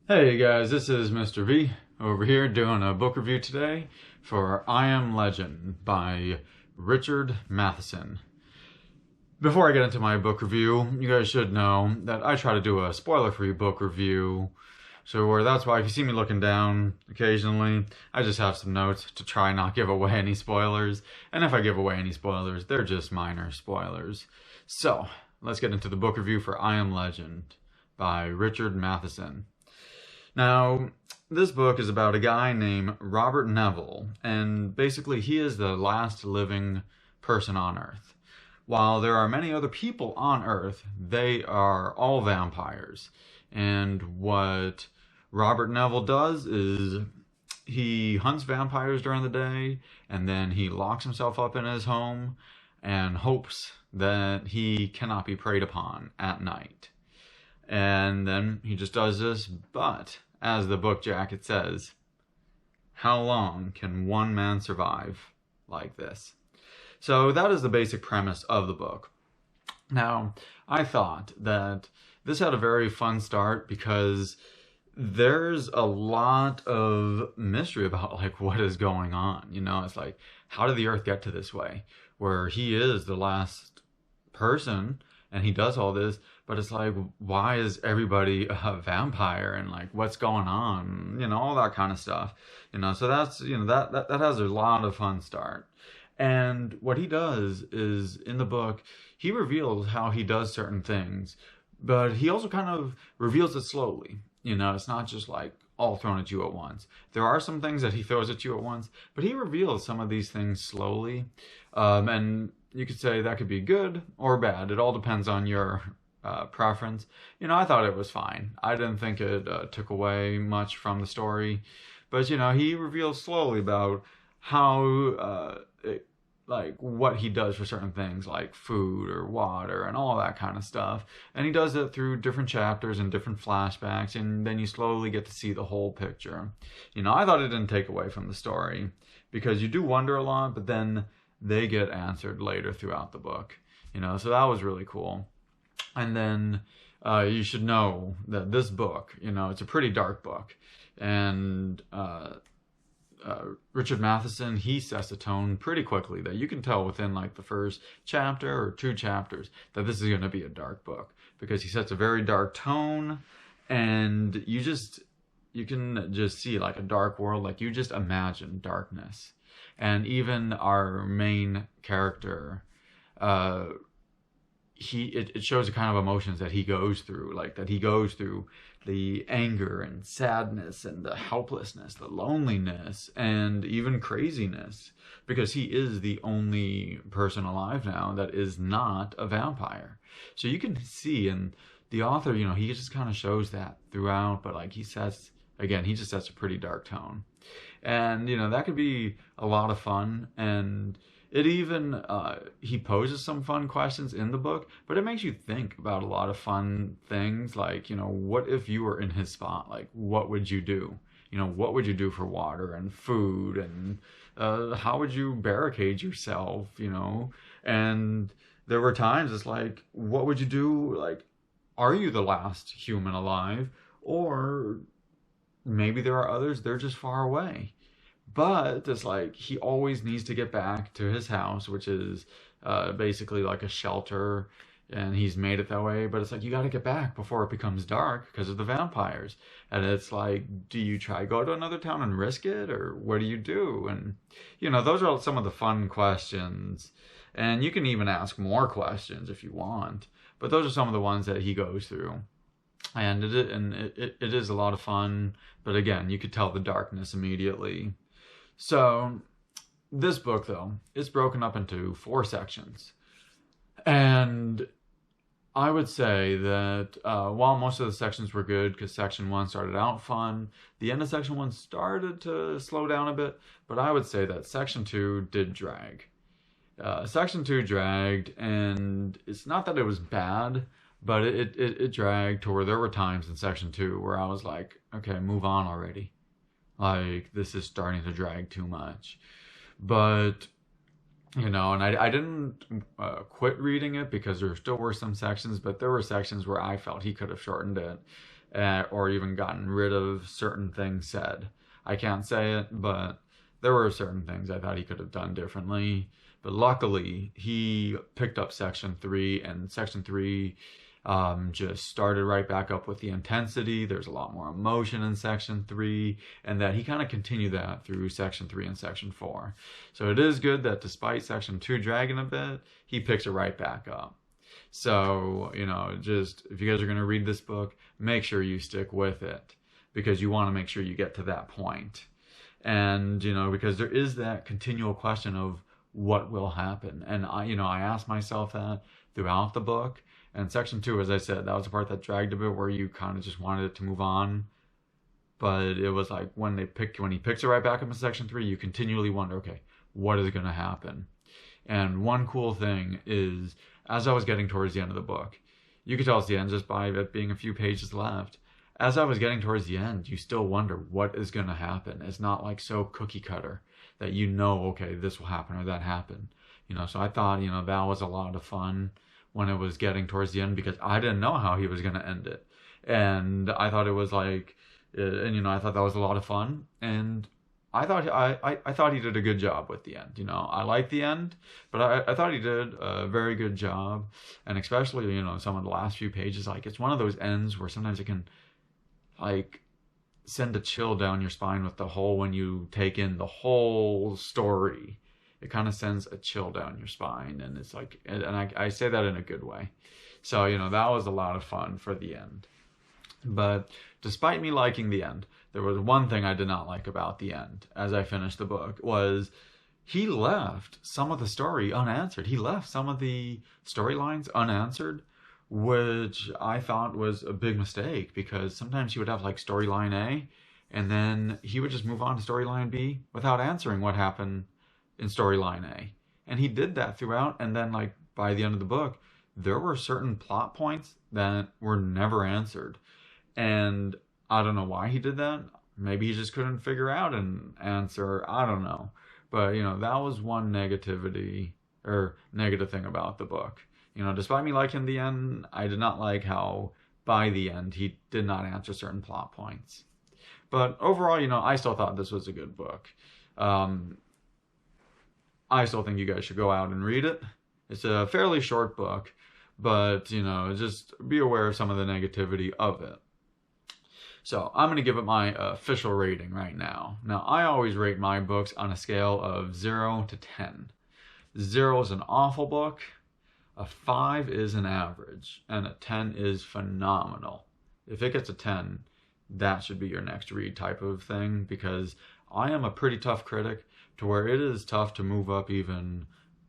Hey guys, this is Mr. V over here doing a book review today for I Am Legend by Richard Matheson. Before I get into my book review, you guys should know that I try to do a spoiler-free book review. That's why if you see me looking down occasionally, I just have some notes to try not give away any spoilers. And if I give away any spoilers, they're just minor spoilers. So, let's get into the book review for I Am Legend by Richard Matheson. Now, this book is about a guy named Robert Neville, and basically he is the last living person on Earth. While there are many other people on Earth, they are all vampires. And what Robert Neville does is he hunts vampires during the day, and then he locks himself up in his home and hopes that he cannot be preyed upon at night. And then he just does this, but as the book jacket says, how long can one man survive like this? So that is the basic premise of the book. Now, I thought that this had a very fun start because there's a lot of mystery about like what is going on. It's like, how did the Earth get to this way? Where he is the last person and he does all this, but it's like, why is everybody a vampire and like what's going on? All that kind of stuff. So that's that has a lot of fun start. And what he does is in the book, he reveals how he does certain things, but he also kind of reveals it slowly. It's not just like all thrown at you at once. There are some things that he throws at you at once, but he reveals some of these things slowly. And you could say that could be good or bad. It all depends on your preference. I thought it was fine. I didn't think it took away much from the story. But, he reveals slowly about how, like, what he does for certain things, like food or water and all that kind of stuff. And he does it through different chapters and different flashbacks, and then you slowly get to see the whole picture. I thought it didn't take away from the story, because you do wonder a lot, but then they get answered later throughout the book. So that was really cool. And then you should know that this book, it's a pretty dark book. And Richard Matheson, he sets a tone pretty quickly that you can tell within like the first chapter or two chapters that this is going to be a dark book, because he sets a very dark tone, and you can just see like a dark world. Like you just imagine darkness. And even our main character, it shows the kind of emotions that he goes through, like that he goes through the anger and sadness and the helplessness, the loneliness, and even craziness, because he is the only person alive now that is not a vampire. So you can see, and the author, he just kind of shows that throughout, but like he just sets a pretty dark tone. And, that could be a lot of fun. And it even, he poses some fun questions in the book, but it makes you think about a lot of fun things. Like, what if you were in his spot? Like, what would you do? What would you do for water and food? And how would you barricade yourself? And there were times it's like, what would you do? Like, are you the last human alive? Or maybe there are others, they're just far away. But it's like he always needs to get back to his house, which is basically like a shelter, and he's made it that way. But it's like you got to get back before it becomes dark because of the vampires. And it's like, do you try go to another town and risk it, or what do you do? And those are some of the fun questions. And you can even ask more questions if you want. But those are some of the ones that he goes through. And it is a lot of fun, but again, you could tell the darkness immediately. So this book, though, is broken up into 4 sections. And I would say that while most of the sections were good, because section 1 started out fun, the end of section 1 started to slow down a bit, but I would say that section 2 did drag. Section 2 dragged, and it's not that it was bad, but it dragged to where there were times in section 2 where I was like, okay, move on already. Like, this is starting to drag too much. But, and I didn't quit reading it because there still were some sections, but there were sections where I felt he could have shortened it. or even gotten rid of certain things said. I can't say it, but there were certain things I thought he could have done differently. But luckily, he picked up Section 3, and Section 3 just started right back up with the intensity. There's a lot more emotion in Section 3, and that he kind of continued that through Section 3 and Section 4. So it is good that despite Section 2 dragging a bit, he picks it right back up. So, just if you guys are going to read this book, make sure you stick with it, because you want to make sure you get to that point. And, because there is that continual question of what will happen. And I asked myself that throughout the book. And Section 2, as I said, that was the part that dragged a bit, where you kind of just wanted it to move on. But it was like when he picks it right back up in Section 3, you continually wonder, okay, what is going to happen? And one cool thing is, as I was getting towards the end of the book, you could tell it's the end just by it being a few pages left. As I was getting towards the end, you still wonder what is going to happen. It's not like so cookie cutter that okay, this will happen or that happen. So I thought, that was a lot of fun when it was getting towards the end, because I didn't know how he was going to end it. And I thought it was like, I thought that was a lot of fun. And I thought he did a good job with the end. I like the end, but I thought he did a very good job. And especially, some of the last few pages, like, it's one of those ends where sometimes it can, like, send a chill down your spine when you take in the whole story. It kind of sends a chill down your spine, and it's like, and I say that in a good way. So, that was a lot of fun for the end. But despite me liking the end, there was one thing I did not like about the end as I finished the book, was he left some of the story unanswered. He left some of the storylines unanswered, which I thought was a big mistake, because sometimes he would have like storyline A, and then he would just move on to storyline B without answering what happened in storyline A. And he did that throughout, and then like by the end of the book, there were certain plot points that were never answered. And I don't know why he did that. Maybe he just couldn't figure out an answer. I don't know. But, that was one negative thing about the book. Despite me liking the end, I did not like how by the end he did not answer certain plot points. But overall, I still thought this was a good book. I still think you guys should go out and read it. It's a fairly short book, but, just be aware of some of the negativity of it. So I'm going to give it my official rating right now. Now, I always rate my books on a scale of 0 to 10. 0 is an awful book, a 5 is an average, and a 10 is phenomenal. If it gets a 10, that should be your next read type of thing, because I am a pretty tough critic, to where it is tough to move up even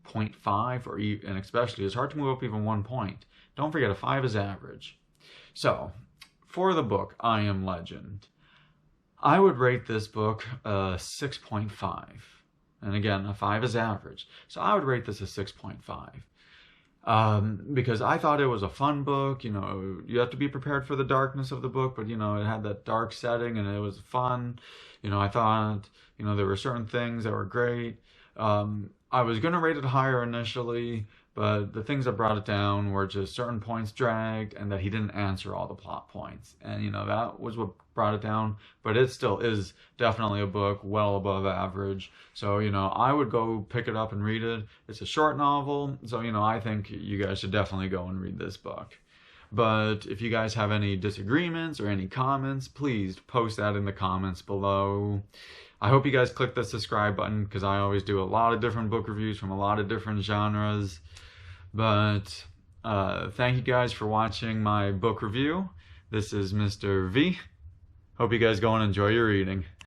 0.5, and especially it's hard to move up even 1 point. Don't forget, a 5 is average. So, for the book, I Am Legend, I would rate this book a 6.5. And again, a 5 is average. So I would rate this a 6.5. Because I thought it was a fun book. You have to be prepared for the darkness of the book, but, it had that dark setting and it was fun. I thought, there were certain things that were great. I was going to rate it higher initially, but the things that brought it down were just certain points dragged, and that he didn't answer all the plot points. And, that was what brought it down. But it still is definitely a book well above average. So, I would go pick it up and read it. It's a short novel. So, I think you guys should definitely go and read this book. But if you guys have any disagreements or any comments, please post that in the comments below. I hope you guys click the subscribe button, because I always do a lot of different book reviews from a lot of different genres. But thank you guys for watching my book review. This is Mr. V. Hope you guys go and enjoy your reading.